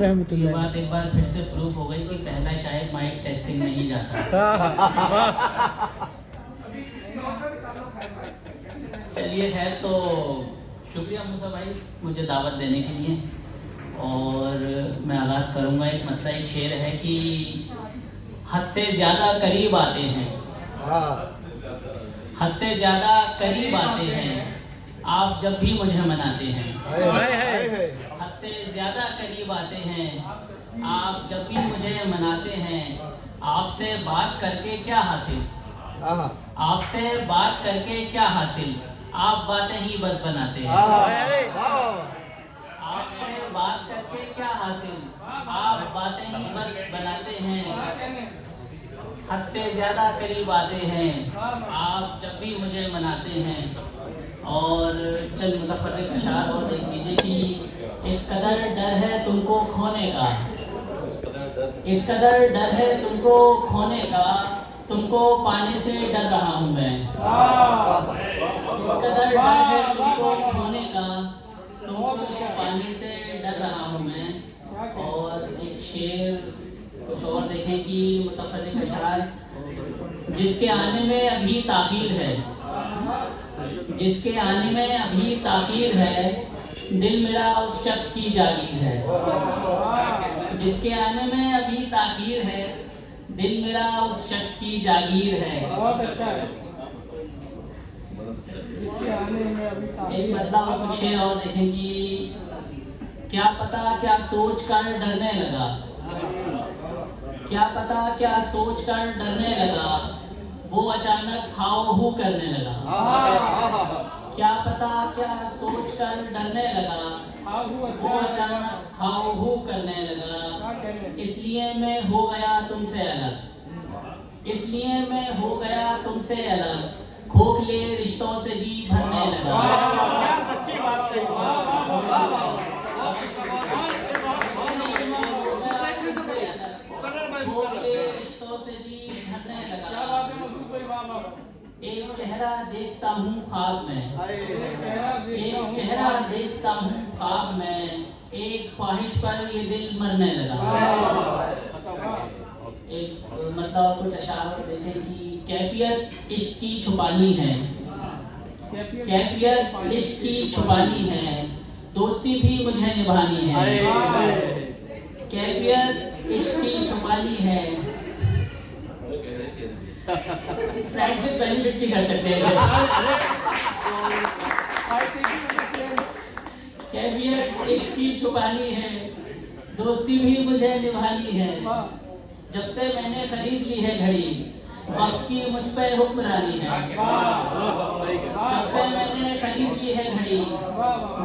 ये बात एक बार फिर से प्रूफ हो गई कि पहला शायद माइक टेस्टिंग में ही जाता। चलिए खैर, तो शुक्रिया मूसा भाई मुझे दावत देने के लिए। और मैं आगाज़ करूँगा। एक शेर है कि हद से ज़्यादा करीब आते हैं, हद से ज़्यादा करीब आते हैं आप जब भी मुझे मनाते हैं। हद से ज़्यादा करीब आते हैं आप जब भी मुझे मनाते हैं। आपसे बात करके क्या हासिल, आपसे बात करके क्या हासिल, आप बातें ही बस बनाते हैं। आपसे बात करके क्या हासिल, आप बातें ही बस बनाते हैं। हद से ज़्यादा करीब आते हैं आप जब भी मुझे मनाते हैं। और चंद मुतफर्रिक अशार और देख लीजिए कि इस कदर डर है तुमको खोने का, इस कदर डर है तुमको खोने का, तुमको पाने से डर रहा हूँ मैं। इस कदर डर है तुमको खोने का, तुमको पाने से डर रहा हूँ मैं। और एक शेर कुछ और देखें कि मुतफर्रिक अशार, जिसके आने में अभी ताखीर है, जिसके आने में अभी ताखीर है, दिल मेरा उस शख्स की जागीर है। जिसके आने में अभी ताखीर है, दिल मेरा उस शख्स की जागीर है। बहुत अच्छा है। जिसके आने में अभी एक मतलब कुछ शेर और देखें कि क्या पता क्या सोच कर डरने लगा, क्या पता क्या सोच कर डरने लगा, वो अचानक हाव हू करने लगा। क्या पता क्या सोच कर डरने लगा, वो अचानक हाव हू करने लगा। इसलिए मैं हो गया तुमसे अलग, इसलिए मैं हो गया तुमसे अलग, खोखले रिश्तों से जी भरने लगा। क्या सच्ची बात कही। खोखले रिश्तों से जी भरने लगा। एक चेहरा देखता हूँ ख्वाब में, एक चेहरा देखता हूँ ख्वाब में, एक ख्वाहिश पर ये दिल मरने लगा। एक मतलब कुछ अशार देखें कि कैफियत इश्क की छुपानी है, कैफियत इश्क की छुपानी है, दोस्ती भी मुझे निभानी है। कैफियत इश्क की छुपानी है, फ्रेंड्स विद बेनिफिट भी कर सकते हैं। कैफियत इश्क की छुपानी है, दोस्ती भी मुझे निभानी है। जब से मैंने खरीद ली है घड़ी, वक्त की मुझ पे हुक्मरानी है। जब से मैंने खरीद ली है घड़ी,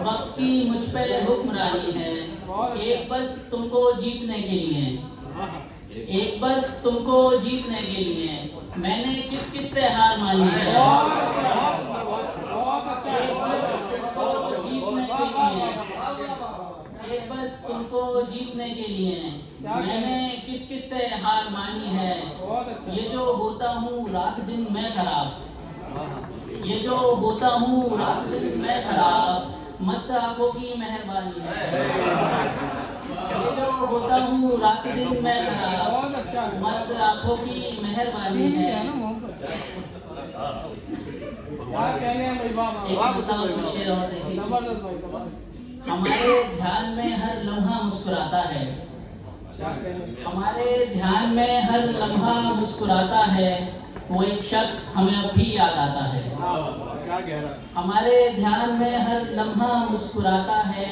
वक्त की मुझ पे हुक्मरानी है। एक बस तुमको जीतने के लिए, एक बस तुमको जीतने के लिए, मैंने किस किस से हार मानी है। एक बस तुमको जीतने के लिए, एक बस तुमको जीतने के लिए, मैंने किस किस से हार मानी है। ये जो होता हूँ रात दिन मैं खराब, ये जो होता हूँ रात दिन मैं खराब, मस्त आंखों की मेहरबानी है। ये जो होता हूँ रात दिन मैं खराब, मस्त आंखों की मेहरबानी है। एक मतलब शेर और देखिए, हमारे ध्यान में हर लम्हा मुस्कुराता है, हमारे ध्यान में हर लम्हा मुस्कुराता है, वो एक शख्स हमें अब भी याद आता है। हमारे ध्यान में हर लम्हा मुस्कुराता है,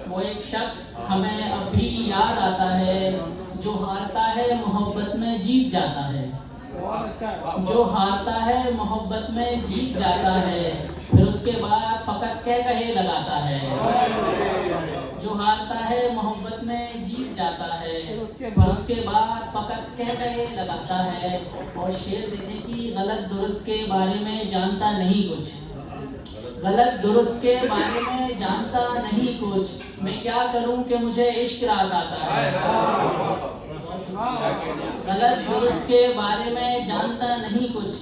वो एक शख्स हमें अब भी याद आता है, जो हारता है मोहब्बत में जीत जाता है, जो हारता है मोहब्बत में जीत जाता है, फिर उसके बाद फकत कह कहे लगाता है। जो हारता है मोहब्बत में जीत जाता है, फिर उसके बाद फकत कह कहे लगाता है। और शेर देखें कि गलत दुरुस्त के बारे में जानता नहीं कुछ, गलत दुरुस्त के बारे में जानता नहीं कुछ, मैं क्या करूं कि मुझे इश्क रास आता है। गलत दुरुस्त के बारे में जानता नहीं कुछ,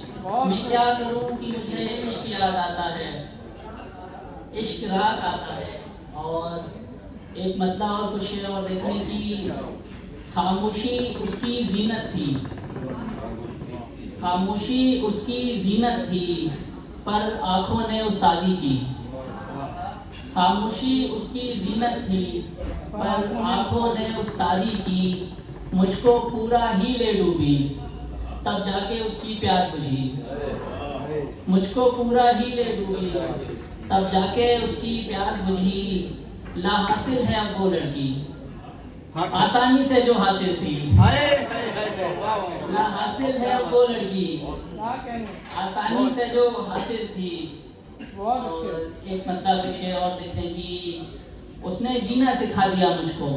मैं क्या करूं कि मुझे इश्क याद आता है, इश्क रास आता है। और एक मतलब और कुछ शेर और देखने की। खामोशी उसकी जीनत थी, खामोशी उसकी जीनत थी, पर आंखों ने उस्तादी की। खामोशी उसकी जीनत थी, पर आंखों ने उस्तादी की। मुझको पूरा ही ले डूबी, तब जाके उसकी प्यास बुझी। मुझको पूरा ही ले डूबी, तब जाके उसकी प्यास बुझी। ला हासिल है अब वो लड़की, आसानी से जो हासिल थी। ला हासिल है अब वो लड़की, क्या कहने, आसानी से जो हासिल थी। बहुत अच्छे। और एक मतलब शेर और देखने की। उसने जीना सिखा दिया मुझको,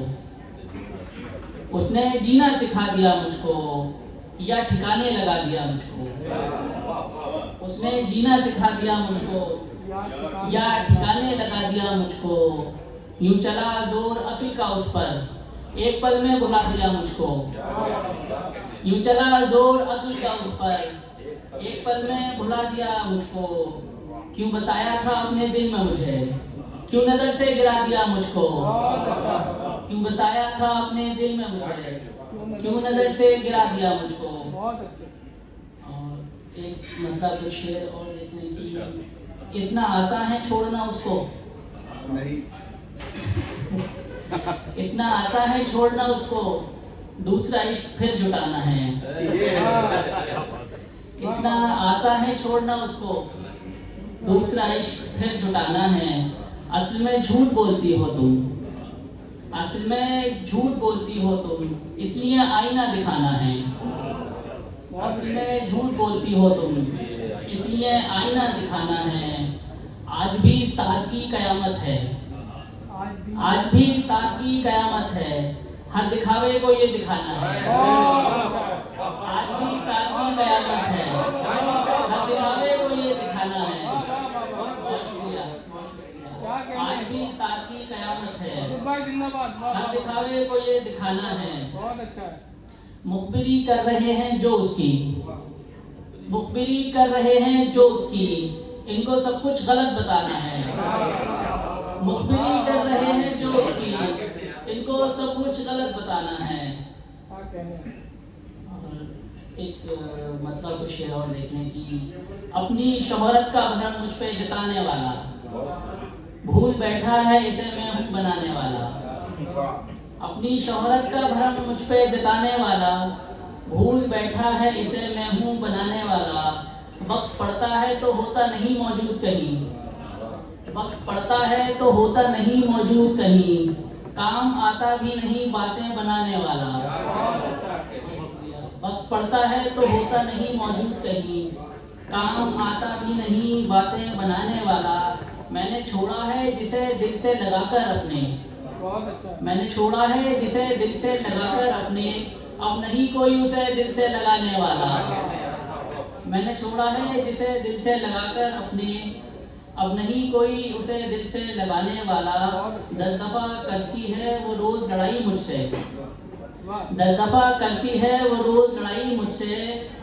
उसने जीना सिखा दिया मुझको, या ठिकाने लगा दिया मुझको। उसने जीना सिखा दिया मुझको, या ठिकाने लगा दिया मुझको। यूं चला जोर अक्ल का उस पर, एक पल में भुला दिया मुझको। यूं चला जोर अक्ल का उस पर, एक पल में भुला दिया मुझको। क्यों बसाया था अपने दिल में मुझे, क्यों नजर से गिरा दिया मुझको। क्यों बसाया था अपने दिल में मुझे, क्यों नजर से गिरा दिया मुझको। बहुत अच्छे। और एक मतलब कुछ शेर और देखने की। इतना आसान है छोड़ना उसको, नहीं। इतना आसान है छोड़ना उसको, दूसरा इश्क फिर जुटाना है। इतना आसान है छोड़ना उसको, दूसरा इश्क फिर जुटाना है। असल में झूठ बोलती हो तुम, असल में झूठ बोलती हो तुम, इसलिए आईना दिखाना है। असल में झूठ बोलती हो तुम, इसलिए आईना दिखाना है। आज भी सादगी कयामत है, आज भी सादगी कयामत है। हर दिखावे को ये दिखाना है। आज भी सादगी कयामत है, हर दिखावे को ये दिखाना है। बहुत शुक्रिया, बहुत शुक्रिया। आज भी सादगी कयामत है, भाई जिंदाबाद। हर दिखावे को ये दिखाना है। बहुत अच्छा है। मुखबिरी कर रहे हैं जो उसकी, मुखबिरी कर रहे हैं जो उसकी, इनको सब कुछ गलत बताना है। मुखबिरी कर रहे हैं जो उसकी, इनको सब कुछ गलत बताना है। क्या कहने, और एक मतलब कुछ शेर और देखने की। अपनी शोहरत का भ्रम मुझ पे जताने वाला, भूल बैठा है इसे मैं हूँ बनाने वाला। अपनी शोहरत का भ्रम मुझ पे जताने वाला, भूल बैठा है इसे मैं हूँ बनाने वाला। वक्त पड़ता है तो होता नहीं मौजूद कहीं, वक्त पड़ता है तो होता नहीं मौजूद कहीं। काम आता भी नहीं बातें बनाने वाला। वक्त पड़ता है तो होता नहीं मौजूद कहीं, काम आता भी नहीं बातें बनाने वाला। मैंने छोड़ा है जिसे दिल से लगाकर अपने, बहुत अच्छा। मैंने छोड़ा है जिसे दिल से लगाकर अपने, अब नहीं कोई उसे दिल से लगाने वाला। मैंने छोड़ा है जिसे दिल से लगाकर अपने, अब नहीं कोई उसे दिल से लगाने वाला। 10 दफा करती है वो रोज लड़ाई मुझसे, 10 दफा करती है वो रोज लड़ाई मुझसे,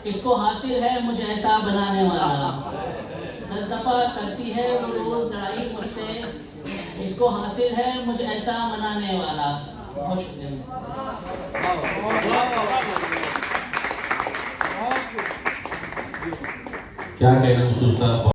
इसको हासिल है मुझे ऐसा बनाने वाला। 10 दफा करती है वो रोज लड़ाई मुझसे, इसको हासिल है मुझे ऐसा मनाने वाला। बहुत शुक्रिया। क्या कहना है